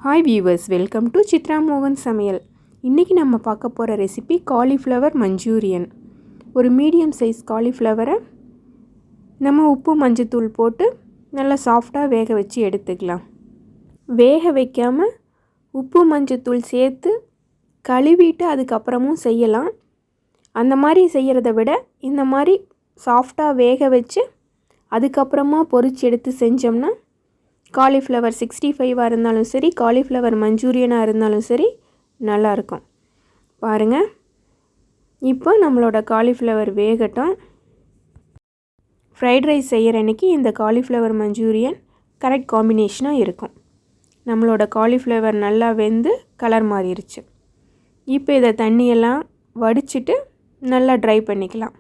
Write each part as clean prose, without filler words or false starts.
Hi viewers, welcome to Chitra Mohans Samayal. இன்னைக்கு நம்ம பார்க்க போற ரெசிபி cauliflower manchurian. ஒரு மீடியம் சைஸ் cauliflower நம்ம உப்பு மஞ்சள் தூள் போட்டு நல்லா சாஃப்ட்டா வேக வச்சு எடுத்துக்கலாம். வேக வைக்காம உப்பு மஞ்சள் தூள் சேர்த்து கழுவிட்டு அதுக்கு அப்புறமும் செய்யலாம். அந்த மாதிரி செய்யறதை விட இந்த மாதிரி சாஃப்ட்டா வேக வச்சு அதுக்கு அப்புறமா பொரிச்சு எடுத்து செஞ்சோம்னா காலிஃப்ளவர் 65 இருந்தாலும் சரி காலிஃப்ளவர் மஞ்சூரியனாக இருந்தாலும் சரி நல்லாயிருக்கும். பாருங்கள், இப்போ நம்மளோட காலிஃப்ளவர் வேகட்டும். ஃப்ரைட் ரைஸ் செய்கிற அன்றைக்கி இந்த காலிஃப்ளவர் மஞ்சூரியன் கரெக்ட் காம்பினேஷனாக இருக்கும். நம்மளோட காலிஃப்ளவர் நல்லா வெந்து கலர் மாறிடுச்சு. இப்போ இதை தண்ணியெல்லாம் வடிச்சிட்டு நல்லா ட்ரை பண்ணிக்கலாம்.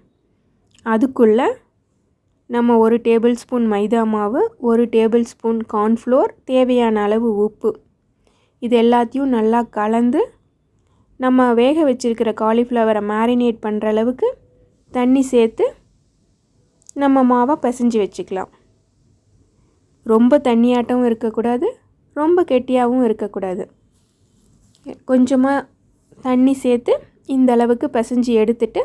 அதுக்குள்ளே நம்ம 1 டேபிள் ஸ்பூன் மைதா மாவு, 1 டேபிள் ஸ்பூன் கார்ன்ஃப்ளோர், தேவையான அளவு உப்பு, இது எல்லாத்தையும் நல்லா கலந்து நம்ம வேக வச்சுருக்கிற காலிஃப்ளவரை மேரினேட் பண்ணுற அளவுக்கு தண்ணி சேர்த்து நம்ம மாவை பிசைஞ்சு வச்சுக்கலாம். ரொம்ப தண்ணியாட்டமும் இருக்கக்கூடாது, ரொம்ப கெட்டியாகவும் இருக்கக்கூடாது. கொஞ்சமாக தண்ணி சேர்த்து இந்த அளவுக்கு பிசைஞ்சு எடுத்துட்டு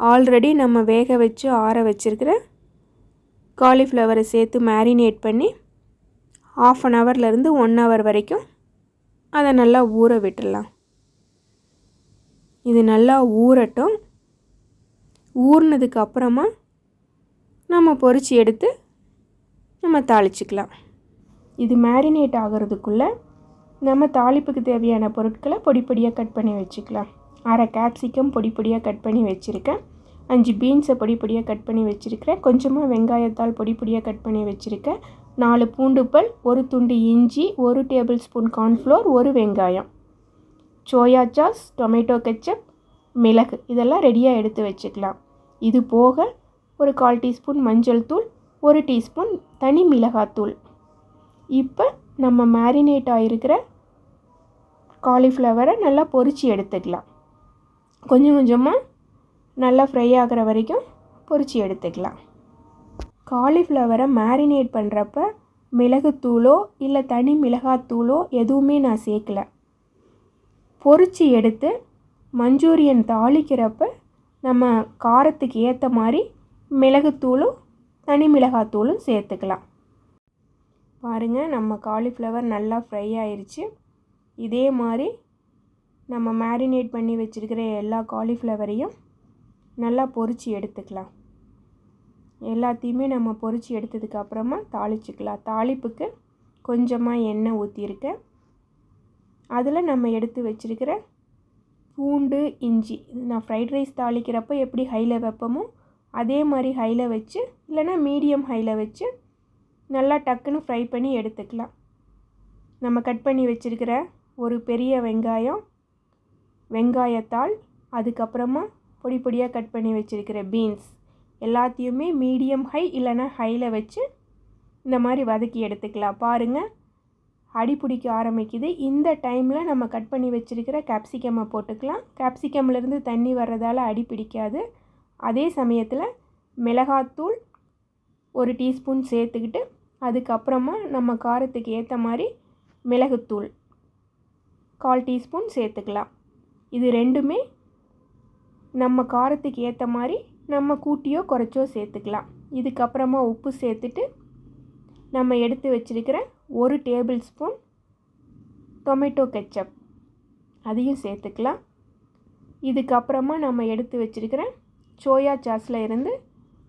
ஆல்ரெடி நம்ம வேக வச்சு ஆற வச்சுருக்கிற காலிஃப்ளவரை சேர்த்து மேரினேட் பண்ணி 1/2 ஹவர்லேருந்து 1 ஹவர் வரைக்கும் அதை நல்லா ஊற விட்டுடலாம். இது நல்லா ஊறட்டும். ஊறினதுக்கு அப்புறமா நம்ம பொரிச்சு எடுத்து நம்ம தாளிச்சிக்கலாம். இது மேரினேட் ஆகிறதுக்குள்ளே நம்ம தாளிப்புக்கு தேவையான பொருட்களை பொடிப்பொடியாக கட் பண்ணி வச்சுக்கலாம். 1/2 கேப்சிகம் பொடிப்பொடியாக கட் பண்ணி வச்சுருக்கேன். 5 பீன்ஸை பொடிப்பொடியாக கட் பண்ணி வச்சுருக்கிறேன். கொஞ்சமாக வெங்காயத்தால் பொடிப்பொடியாக கட் பண்ணி வச்சுருக்கேன். 4 பூண்டு பல், 1 துண்டு இஞ்சி, 1 டேபிள் ஸ்பூன் கார்ன்ஃப்ளோர், 1 வெங்காயம், சோயா சாஸ், டொமேட்டோ கெச்சப், மிளகு, இதெல்லாம் ரெடியாக எடுத்து வச்சுக்கலாம். இது போக ஒரு 1/4 டீஸ்பூன் மஞ்சள் தூள், 1 டீஸ்பூன் தனி மிளகாத்தூள். இப்போ நம்ம மேரினேட் ஆகிருக்கிற காலிஃப்ளவரை நல்லா பொரிச்சு எடுத்துக்கலாம். கொஞ்சம் கொஞ்சமாக நல்லா ஃப்ரை ஆகிற வரைக்கும் பொரிச்சு எடுத்துக்கலாம். காலிஃப்ளவரை மேரினேட் பண்ணுறப்ப மிளகுத்தூளோ இல்லை தனி மிளகாத்தூளோ எதுவுமே நான் சேர்க்கலை. பொரிச்சு எடுத்து மஞ்சூரியன் தாளிக்கிறப்ப நம்ம காரத்துக்கு ஏற்ற மாதிரி மிளகுத்தூளும் தனி மிளகாத்தூளும் சேர்த்துக்கலாம். பாருங்கள், நம்ம காலிஃப்ளவர் நல்லா ஃப்ரை ஆயிடுச்சு. இதே மாதிரி நம்ம மேரினேட் பண்ணி வச்சுருக்கிற எல்லா காலிஃப்ளவரையும் நல்லா பொரிச்சு எடுத்துக்கலாம். எல்லாத்தையுமே நம்ம பொரிச்சு எடுத்ததுக்கு அப்புறமா தாளிச்சிக்கலாம். தாளிப்புக்கு கொஞ்சமாக எண்ணெய் ஊற்றிருக்கேன். அதில் நம்ம எடுத்து வச்சுருக்கிற பூண்டு, இஞ்சி, நான் ஃப்ரைட் ரைஸ் தாளிக்கிறப்போ எப்படி ஹையில் வைப்போமோ அதே மாதிரி ஹையில் வச்சு இல்லைனா மீடியம் ஹையில் வச்சு நல்லா டக்குன்னு ஃப்ரை பண்ணி எடுத்துக்கலாம். நம்ம கட் பண்ணி வச்சுருக்கிற ஒரு பெரிய வெங்காயம், வெங்காயத்தாள், அதுக்கப்புறமா பொடியாக கட் பண்ணி வச்சுருக்கிற பீன்ஸ் எல்லாத்தையுமே மீடியம் ஹை இல்லைனா ஹையில் வச்சு இந்த மாதிரி வதக்கி எடுத்துக்கலாம். பாருங்கள், அடி பிடிக்க ஆரம்பிக்குது. இந்த டைமில் நம்ம கட் பண்ணி வச்சுருக்கிற கேப்சிகம்மை போட்டுக்கலாம். கேப்சிகம்லேருந்து தண்ணி வர்றதால அடி பிடிக்காது. அதே சமயத்தில் மிளகாத்தூள் 1 டீஸ்பூன் சேர்த்துக்கிட்டு அதுக்கப்புறமா நம்ம காரத்துக்கு ஏற்ற மாதிரி மிளகுத்தூள் 1/4 டீஸ்பூன் சேர்த்துக்கலாம். இது ரெண்டுமே நம்ம காரத்துக்கு ஏற்ற மாதிரி நம்ம கூட்டியோ குறைச்சோ சேர்த்துக்கலாம். இதுக்கப்புறமா உப்பு சேர்த்துட்டு நம்ம எடுத்து வச்சுருக்கிற 1 டேபிள் ஸ்பூன் டொமேட்டோ கெச்சப் அதையும் சேர்த்துக்கலாம். இதுக்கப்புறமா நம்ம எடுத்து வச்சுருக்கிற சோயா சாஸில் இருந்து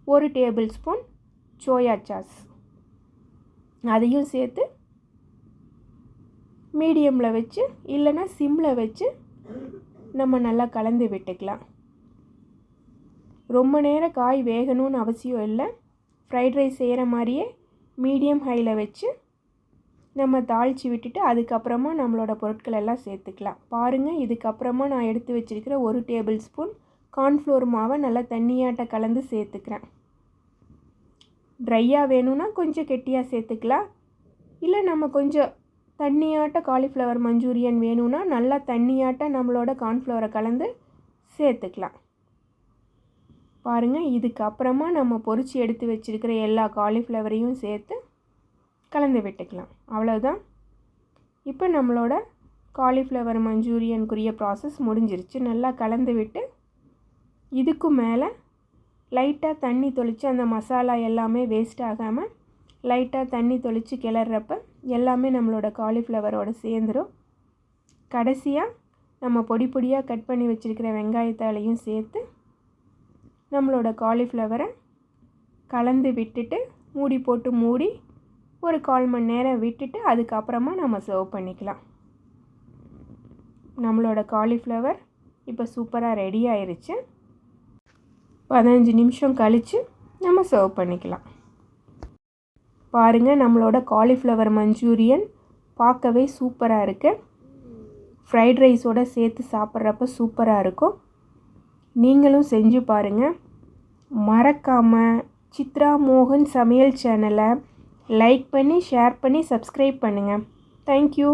1 டேபிள் ஸ்பூன் சோயா சாஸ் அதையும் சேர்த்து மீடியமில் வச்சு இல்லைன்னா சிம்மில் வச்சு நம்ம நல்லா கலந்து விட்டுக்கலாம். ரொம்ப நேரம் காய் வேகணும்னு அவசியம் இல்லை. ஃப்ரைட் ரைஸ் செய்கிற மாதிரியே மீடியம் ஹையில் வச்சு நம்ம தாளித்து விட்டுட்டு அதுக்கப்புறமா நம்மளோட பொருட்கள் எல்லாம் சேர்த்துக்கலாம். பாருங்கள், இதுக்கப்புறமா நான் எடுத்து வச்சுருக்கிற 1 டேபிள் ஸ்பூன் கார்ன்ஃப்ளோர் மாவை நல்லா தண்ணியாட்ட கலந்து சேர்த்துக்கிறேன். ட்ரையாக வேணும்னா கொஞ்சம் கெட்டியாக சேர்த்துக்கலாம். இல்லை நம்ம கொஞ்சம் தண்ணியாட்ட காலிஃப்ளவர் மஞ்சூரியன் வேணும்னா நல்லா தண்ணியாட்ட நம்மளோட கார்ன்ஃப்ளவரை கலந்து சேர்த்துக்கலாம். பாருங்கள், இதுக்கப்புறமா நம்ம பொரிச்சு எடுத்து வச்சுருக்கிற எல்லா காலிஃப்ளவரையும் சேர்த்து கலந்து விட்டுக்கலாம். அவ்வளோதான், இப்போ நம்மளோட காலிஃப்ளவர் மஞ்சூரியனுக்குரிய ப்ராசஸ் முடிஞ்சிருச்சு. நல்லா கலந்து விட்டு இதுக்கு மேலே லைட்டாக தண்ணி தொளித்து அந்த மசாலா எல்லாமே வேஸ்ட் ஆகாமல் லைட்டாக தண்ணி தொளித்து கிளறப்ப எல்லாமே நம்மளோட காலிஃப்ளவரோடு சேர்ந்துடும். கடைசியாக நம்ம பொடி பொடியாக கட் பண்ணி வச்சுருக்கிற வெங்காயத்தாலையும் சேர்த்து நம்மளோட காலிஃப்ளவரை கலந்து விட்டுட்டு மூடி போட்டு மூடி ஒரு 1/4 மணி நேரம் விட்டுட்டு அதுக்கப்புறமா நம்ம சர்வ் பண்ணிக்கலாம். நம்மளோட காலிஃப்ளவர் இப்போ சூப்பராக ரெடி ஆயிருச்சு. 15 நிமிஷம் கழித்து நம்ம சர்வ் பண்ணிக்கலாம். பாருங்கள், நம்மளோட காலிஃப்ளவர் மஞ்சூரியன் பார்க்கவே சூப்பராக இருக்குது. ஃப்ரைட் ரைஸோடு சேர்த்து சாப்பிட்றப்ப சூப்பராக இருக்கும். நீங்களும் செஞ்சு பாருங்கள். மறக்காமல் சித்ரா மோகன் சமையல் சேனலை லைக் பண்ணி ஷேர் பண்ணி சப்ஸ்கிரைப் பண்ணுங்கள். தேங்க்யூ.